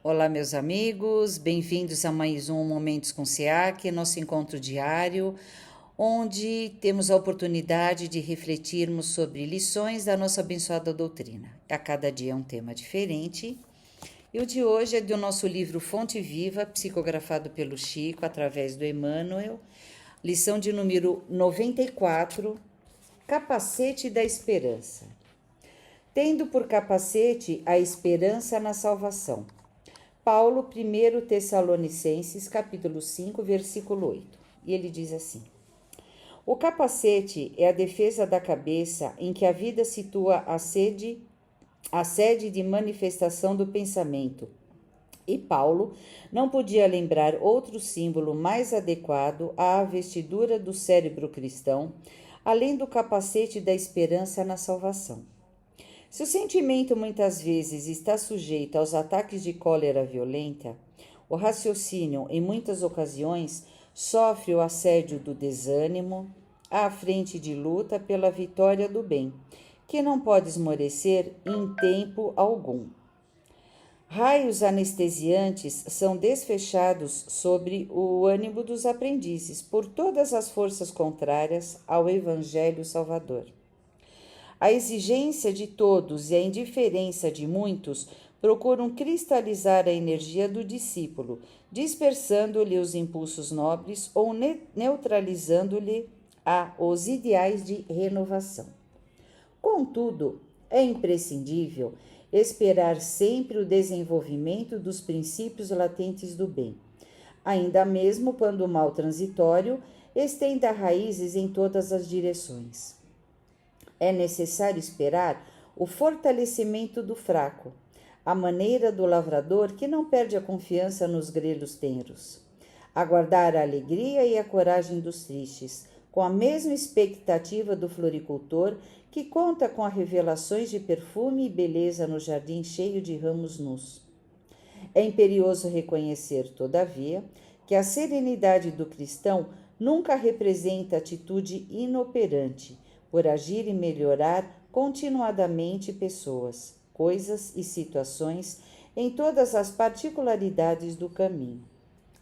Olá, meus amigos, bem-vindos a mais um Momentos com SEAC, nosso encontro diário, onde temos a oportunidade de refletirmos sobre lições da nossa abençoada doutrina. A cada dia é um tema diferente. E o de hoje é do nosso livro Fonte Viva, psicografado pelo Chico, através do Emmanuel, lição de número 94, Capacete da Esperança. Tendo por capacete a esperança na salvação. Paulo, 1 Tessalonicenses, capítulo 5, versículo 8. E ele diz assim: o capacete é a defesa da cabeça em que a vida situa a sede de manifestação do pensamento. E Paulo não podia lembrar outro símbolo mais adequado à vestidura do cérebro cristão, além do capacete da esperança na salvação. Se o sentimento muitas vezes está sujeito aos ataques de cólera violenta, o raciocínio, em muitas ocasiões, sofre o assédio do desânimo, à frente de luta pela vitória do bem, que não pode esmorecer em tempo algum. Raios anestesiantes são desfechados sobre o ânimo dos aprendizes por todas as forças contrárias ao Evangelho Salvador. A exigência de todos e a indiferença de muitos procuram cristalizar a energia do discípulo, dispersando-lhe os impulsos nobres ou neutralizando-lhe os ideais de renovação. Contudo, é imprescindível esperar sempre o desenvolvimento dos princípios latentes do bem, ainda mesmo quando o mal transitório estenda raízes em todas as direções. É necessário esperar o fortalecimento do fraco, a maneira do lavrador que não perde a confiança nos grelos tenros. Aguardar a alegria e a coragem dos tristes, com a mesma expectativa do floricultor que conta com as revelações de perfume e beleza no jardim cheio de ramos nus. É imperioso reconhecer, todavia, que a serenidade do cristão nunca representa atitude inoperante, por agir e melhorar continuadamente pessoas, coisas e situações em todas as particularidades do caminho.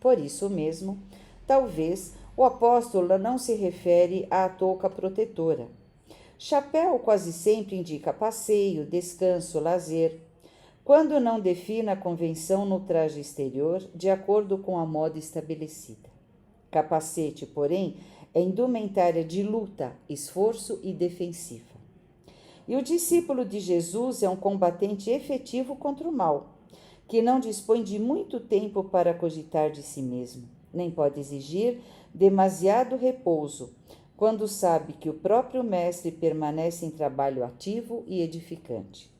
Por isso mesmo, talvez o apóstolo não se refere à touca protetora. Chapéu quase sempre indica passeio, descanso, lazer, quando não define a convenção no traje exterior de acordo com a moda estabelecida. Capacete, porém, é indumentária de luta, esforço e defensiva. E o discípulo de Jesus é um combatente efetivo contra o mal, que não dispõe de muito tempo para cogitar de si mesmo, nem pode exigir demasiado repouso, quando sabe que o próprio Mestre permanece em trabalho ativo e edificante.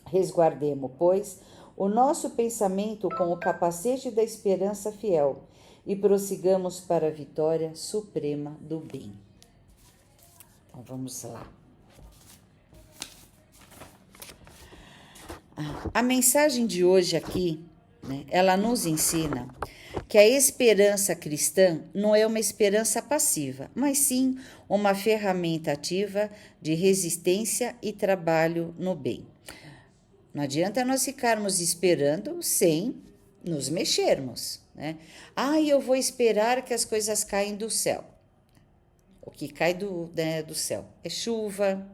Resguardemo, pois, o nosso pensamento com o capacete da esperança fiel, e prossigamos para a vitória suprema do bem. Então, vamos lá. A mensagem de hoje aqui, ela nos ensina que a esperança cristã não é uma esperança passiva, mas sim uma ferramenta ativa de resistência e trabalho no bem. Não adianta nós ficarmos esperando sem nos mexermos, né? Eu vou esperar que as coisas caem do céu. O que cai do céu é chuva,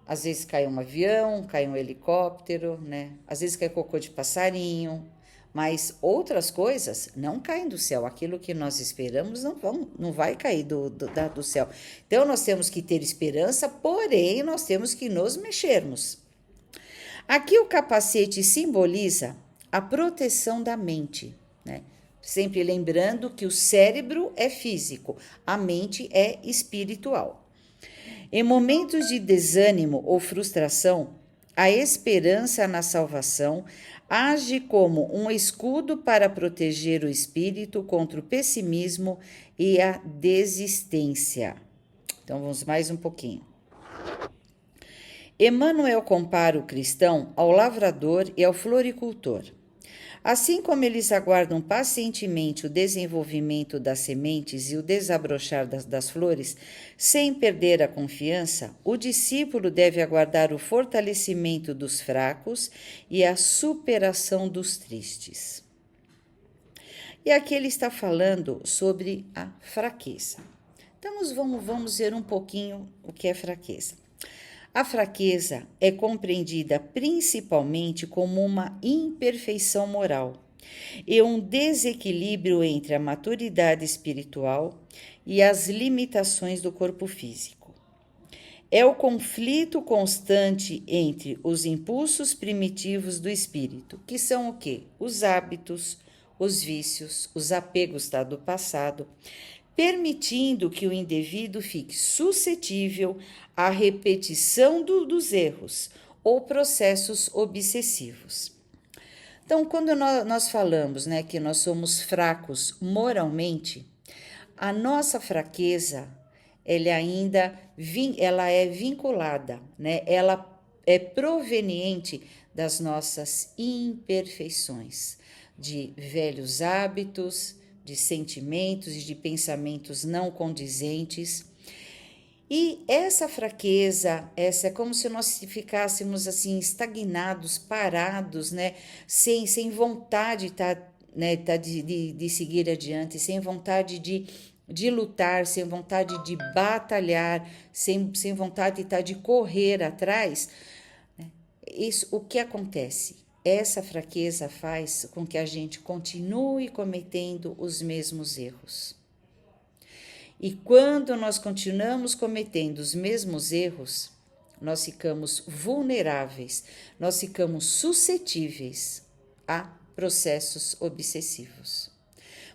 às vezes cai um avião, cai um helicóptero, né? Às vezes cai cocô de passarinho, mas outras coisas não caem do céu. Aquilo que nós esperamos não vai cair do céu. Então, nós temos que ter esperança, porém, nós temos que nos mexermos. Aqui o capacete simboliza a proteção da mente, né? Sempre lembrando que o cérebro é físico, a mente é espiritual. Em momentos de desânimo ou frustração, a esperança na salvação age como um escudo para proteger o espírito contra o pessimismo e a desistência. Então, vamos mais um pouquinho. Emmanuel compara o cristão ao lavrador e ao floricultor. Assim como eles aguardam pacientemente o desenvolvimento das sementes e o desabrochar das flores, sem perder a confiança, o discípulo deve aguardar o fortalecimento dos fracos e a superação dos tristes. E aqui ele está falando sobre a fraqueza. Então, vamos ver um pouquinho o que é fraqueza. A fraqueza é compreendida principalmente como uma imperfeição moral e um desequilíbrio entre a maturidade espiritual e as limitações do corpo físico. É o conflito constante entre os impulsos primitivos do espírito, que são o quê? Os hábitos, os vícios, os apegos do passado, permitindo que o indivíduo fique suscetível à repetição dos erros ou processos obsessivos. Então, quando nós falamos, né, que nós somos fracos moralmente, a nossa fraqueza ela é vinculada, né, ela é proveniente das nossas imperfeições, de velhos hábitos, de sentimentos e de pensamentos não condizentes. E essa fraqueza, essa é como se nós ficássemos assim estagnados, parados, né, sem vontade de seguir adiante, sem vontade de lutar, sem vontade de batalhar, sem vontade de correr atrás. Isso, o que acontece? Essa fraqueza faz com que a gente continue cometendo os mesmos erros. E quando nós continuamos cometendo os mesmos erros, nós ficamos vulneráveis, nós ficamos suscetíveis a processos obsessivos.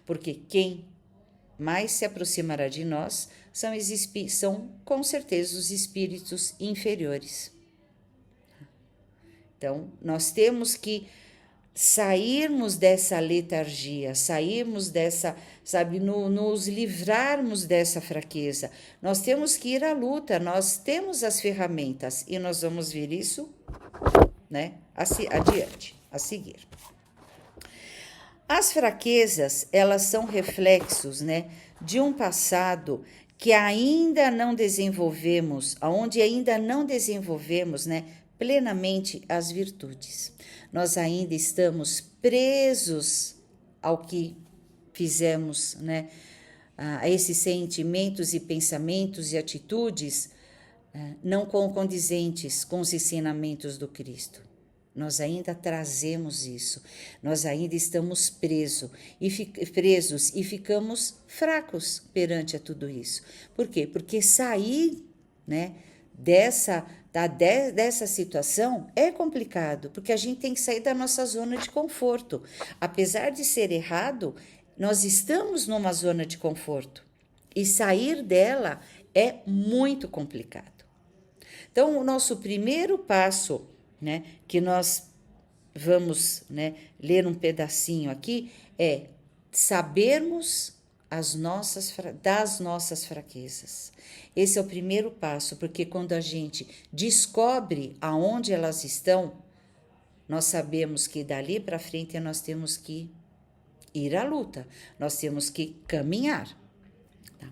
Porque quem mais se aproximará de nós são com certeza os espíritos inferiores. Então, nós temos que sairmos dessa letargia, sairmos dessa, nos livrarmos dessa fraqueza. Nós temos que ir à luta, nós temos as ferramentas e nós vamos ver isso, né, adiante, a seguir. As fraquezas, elas são reflexos, né, de um passado que ainda não desenvolvemos, onde ainda não desenvolvemos, né, plenamente as virtudes. Nós ainda estamos presos ao que fizemos, né? A esses sentimentos e pensamentos e atitudes não condizentes com os ensinamentos do Cristo. Nós ainda trazemos isso, nós ainda estamos presos e ficamos fracos perante a tudo isso. Por quê? Porque sair, né, dessa situação é complicado, porque a gente tem que sair da nossa zona de conforto. Apesar de ser errado, nós estamos numa zona de conforto e sair dela é muito complicado. Então, o nosso primeiro passo, né, que nós vamos, né, ler um pedacinho aqui, é sabermos das nossas fraquezas. Esse é o primeiro passo, porque quando a gente descobre aonde elas estão, nós sabemos que dali para frente nós temos que ir à luta, nós temos que caminhar. Tá?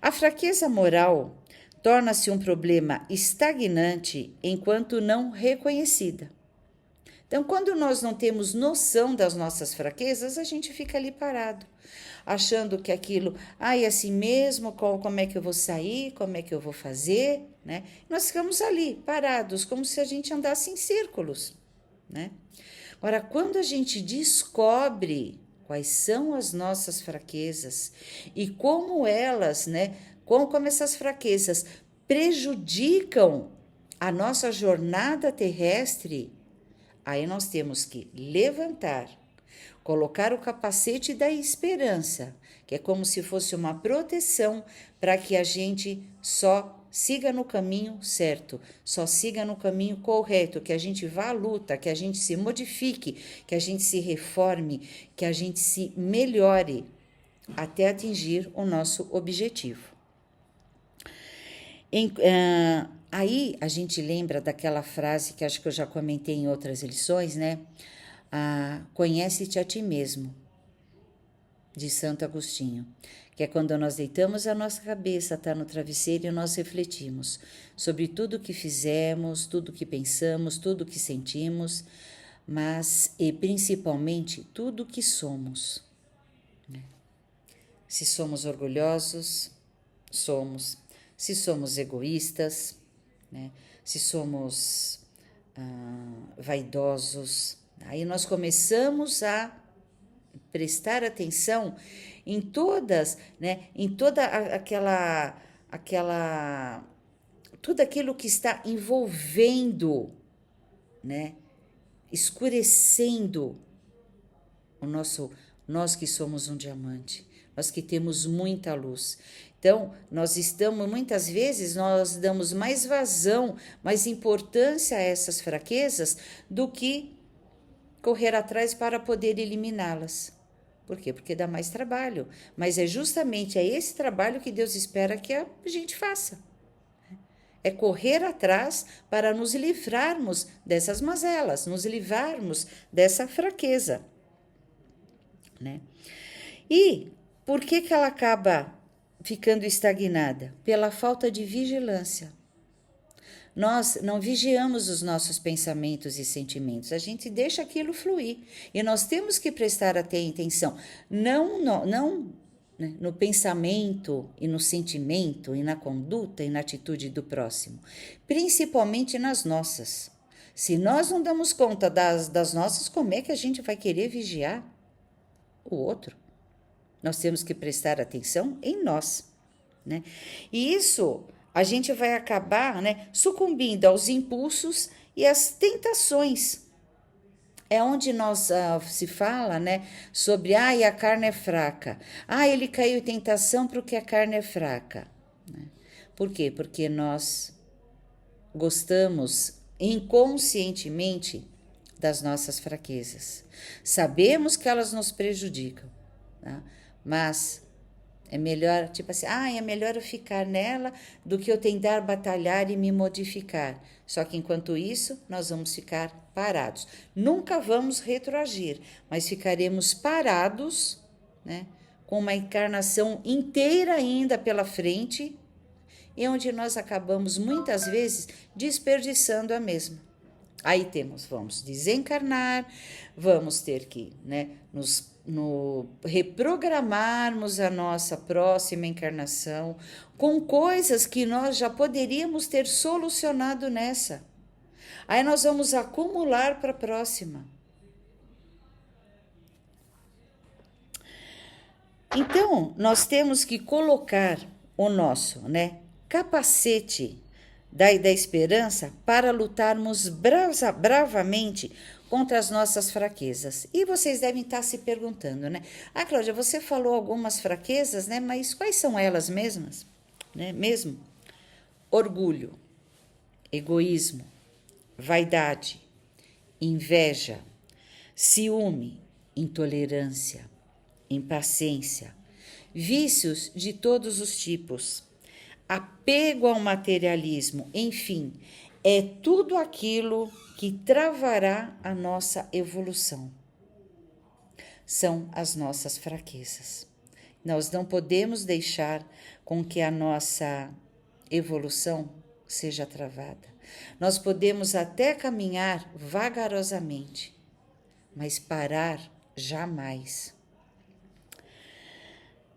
A fraqueza moral torna-se um problema estagnante enquanto não reconhecida. Então, quando nós não temos noção das nossas fraquezas, a gente fica ali parado, achando que aquilo, é assim mesmo, como é que eu vou sair, como é que eu vou fazer, né? Nós ficamos ali, parados, como se a gente andasse em círculos, né? Agora, quando a gente descobre quais são as nossas fraquezas e como elas, né, como essas fraquezas prejudicam a nossa jornada terrestre, aí nós temos que levantar, colocar o capacete da esperança, que é como se fosse uma proteção para que a gente só siga no caminho certo, só siga no caminho correto, que a gente vá à luta, que a gente se modifique, que a gente se reforme, que a gente se melhore até atingir o nosso objetivo. Aí a gente lembra daquela frase que acho que eu já comentei em outras lições, né? Conhece-te a ti mesmo, de Santo Agostinho, que é quando nós deitamos a nossa cabeça, está no travesseiro e nós refletimos sobre tudo que fizemos, tudo que pensamos, tudo que sentimos, mas e principalmente tudo que somos. Se somos orgulhosos, somos. Se somos egoístas, né? Se somos vaidosos, aí nós começamos a prestar atenção em todas, né? Em toda tudo aquilo que está envolvendo, né? Escurecendo nós que somos um diamante, nós que temos muita luz. Então, muitas vezes, nós damos mais vazão, mais importância a essas fraquezas do que correr atrás para poder eliminá-las. Por quê? Porque dá mais trabalho. Mas é justamente esse trabalho que Deus espera que a gente faça. É correr atrás para nos livrarmos dessas mazelas, nos livrarmos dessa fraqueza, né? E por que ela acaba ficando estagnada? Pela falta de vigilância. Nós não vigiamos os nossos pensamentos e sentimentos, a gente deixa aquilo fluir. E nós temos que prestar atenção, não né, no pensamento e no sentimento e na conduta e na atitude do próximo, principalmente nas nossas. Se nós não damos conta das nossas, como é que a gente vai querer vigiar o outro? Nós temos que prestar atenção em nós, né? E isso a gente vai acabar, né, sucumbindo aos impulsos e às tentações. É onde nós se fala, né, sobre a carne é fraca. Ele caiu em tentação porque a carne é fraca. Né? Por quê? Porque nós gostamos inconscientemente das nossas fraquezas. Sabemos que elas nos prejudicam, tá? Mas é melhor, tipo assim, é melhor eu ficar nela do que eu tentar batalhar e me modificar. Só que enquanto isso, nós vamos ficar parados. Nunca vamos retroagir, mas ficaremos parados, né, com uma encarnação inteira ainda pela frente, e onde nós acabamos muitas vezes desperdiçando a mesma. Aí vamos desencarnar, vamos ter que, né, reprogramarmos a nossa próxima encarnação com coisas que nós já poderíamos ter solucionado nessa. Aí nós vamos acumular para a próxima. Então, nós temos que colocar o nosso, né, capacete da esperança para lutarmos bravamente contra as nossas fraquezas. E vocês devem estar se perguntando, né? Cláudia, você falou algumas fraquezas, né? Mas quais são elas mesmas? Né? Mesmo? Orgulho, egoísmo, vaidade, inveja, ciúme, intolerância, impaciência, vícios de todos os tipos, apego ao materialismo, enfim, é tudo aquilo que travará a nossa evolução. São as nossas fraquezas. Nós não podemos deixar com que a nossa evolução seja travada. Nós podemos até caminhar vagarosamente, mas parar jamais.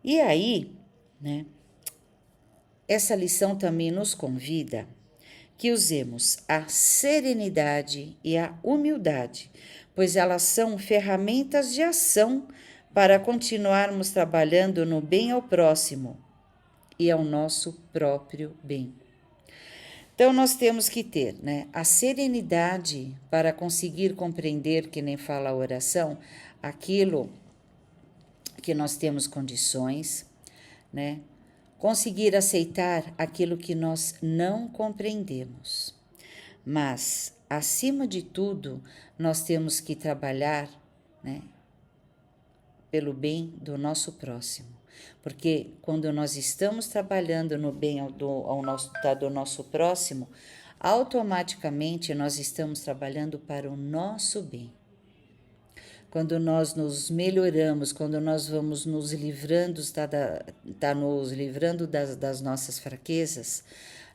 E aí, né, essa lição também nos convida que usemos a serenidade e a humildade, pois elas são ferramentas de ação para continuarmos trabalhando no bem ao próximo e ao nosso próprio bem. Então, nós temos que ter, né, a serenidade para conseguir compreender, que nem fala a oração, aquilo que nós temos condições, né? Conseguir aceitar aquilo que nós não compreendemos. Mas, acima de tudo, nós temos que trabalhar, né, pelo bem do próximo. Porque quando nós estamos trabalhando no bem do nosso próximo, automaticamente nós estamos trabalhando para o nosso bem. quando nós nos melhoramos, quando nós vamos nos livrando, nos livrando das nossas fraquezas,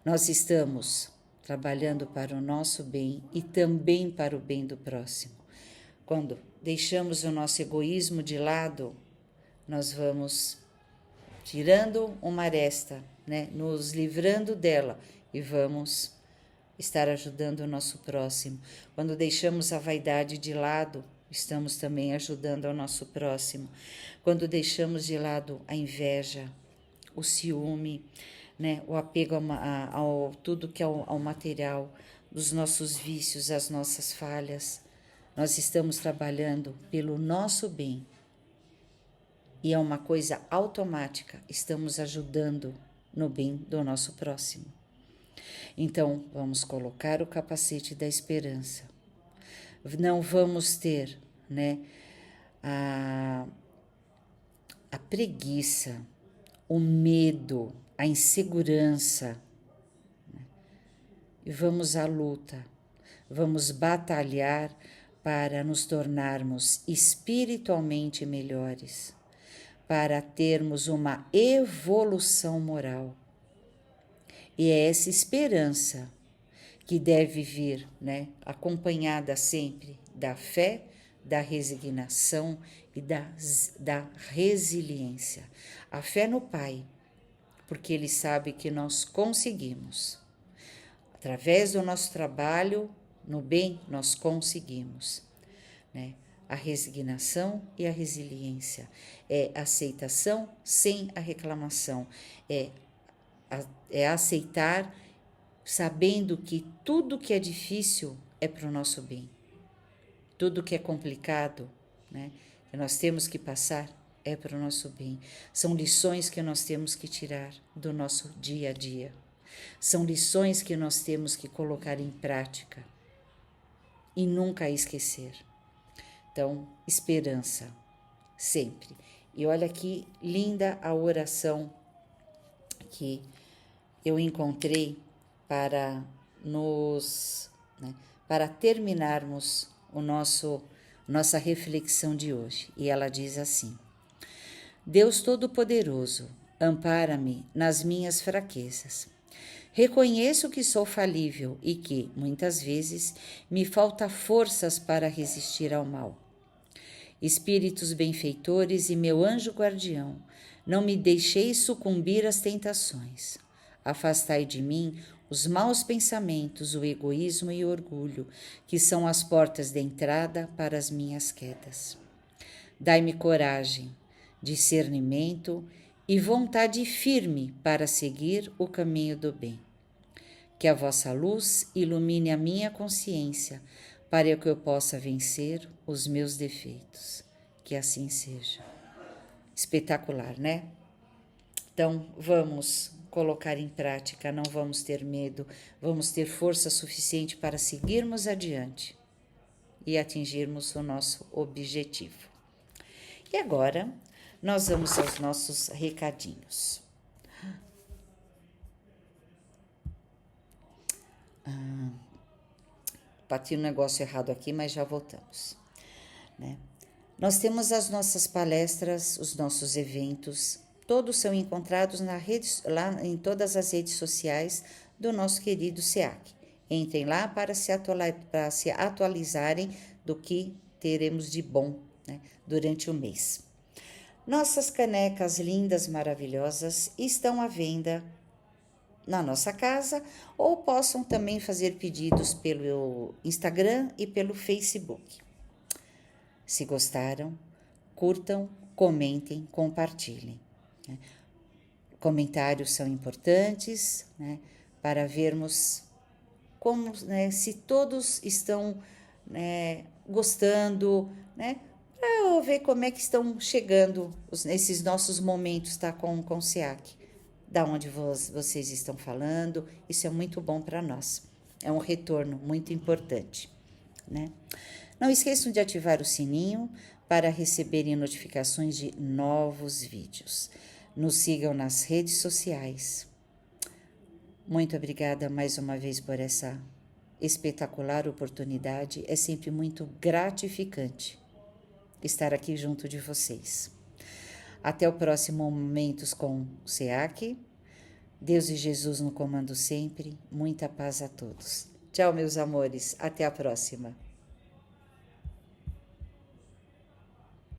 nós estamos trabalhando para o nosso bem e também para o bem do próximo. Quando deixamos o nosso egoísmo de lado, nós vamos tirando uma aresta, né? Nos livrando dela e vamos estar ajudando o nosso próximo. Quando deixamos a vaidade de lado, estamos também ajudando ao nosso próximo. Quando deixamos de lado a inveja, o ciúme, né? O apego ao tudo que é ao material, dos nossos vícios, as nossas falhas, nós estamos trabalhando pelo nosso bem. E é uma coisa automática, estamos ajudando no bem do nosso próximo. Então, vamos colocar o capacete da esperança. Não vamos ter, né, a preguiça, o medo, a insegurança. E vamos à luta, vamos batalhar para nos tornarmos espiritualmente melhores, para termos uma evolução moral. E é essa esperança que deve vir, né, acompanhada sempre da fé, da resignação e da resiliência. A fé no Pai, porque Ele sabe que nós conseguimos. Através do nosso trabalho no bem, nós conseguimos, né? A resignação e a resiliência é aceitação sem a reclamação, é aceitar sabendo que tudo que é difícil é para o nosso bem, tudo que é complicado, né, que nós temos que passar é para o nosso bem. São lições que nós temos que tirar do nosso dia a dia, são lições que nós temos que colocar em prática e nunca esquecer. Então, esperança, sempre. E olha que linda a oração que eu encontrei para para terminarmos nossa reflexão de hoje. E ela diz assim: Deus Todo-Poderoso, ampara-me nas minhas fraquezas. Reconheço que sou falível e que, muitas vezes, me falta forças para resistir ao mal. Espíritos benfeitores e meu anjo guardião, não me deixeis sucumbir às tentações. Afastai de mim os maus pensamentos, o egoísmo e o orgulho, que são as portas de entrada para as minhas quedas. Dai-me coragem, discernimento e vontade firme para seguir o caminho do bem. Que a vossa luz ilumine a minha consciência, para que eu possa vencer os meus defeitos. Que assim seja. Espetacular, né? Então, vamos colocar em prática, não vamos ter medo, vamos ter força suficiente para seguirmos adiante e atingirmos o nosso objetivo. E agora, nós vamos aos nossos recadinhos. Bati um negócio errado aqui, mas já voltamos, né? Nós temos as nossas palestras, os nossos eventos, todos são encontrados lá em todas as redes sociais do nosso querido SEAC. Entrem lá para se atualizarem do que teremos de bom, né, durante o mês. Nossas canecas lindas, maravilhosas, estão à venda na nossa casa ou possam também fazer pedidos pelo Instagram e pelo Facebook. Se gostaram, curtam, comentem, compartilhem. Né? Comentários são importantes, né, para vermos como, né, se todos estão, né, gostando, né, para ver como é que estão chegando esses nossos momentos, tá, com o SEAC. Da onde vocês estão falando, isso é muito bom para nós. É um retorno muito importante, né? Não esqueçam de ativar o sininho para receberem notificações de novos vídeos. Nos sigam nas redes sociais. Muito obrigada mais uma vez por essa espetacular oportunidade. É sempre muito gratificante estar aqui junto de vocês. Até o próximo Momentos com o SEAC. Deus e Jesus no comando sempre. Muita paz a todos. Tchau, meus amores. Até a próxima.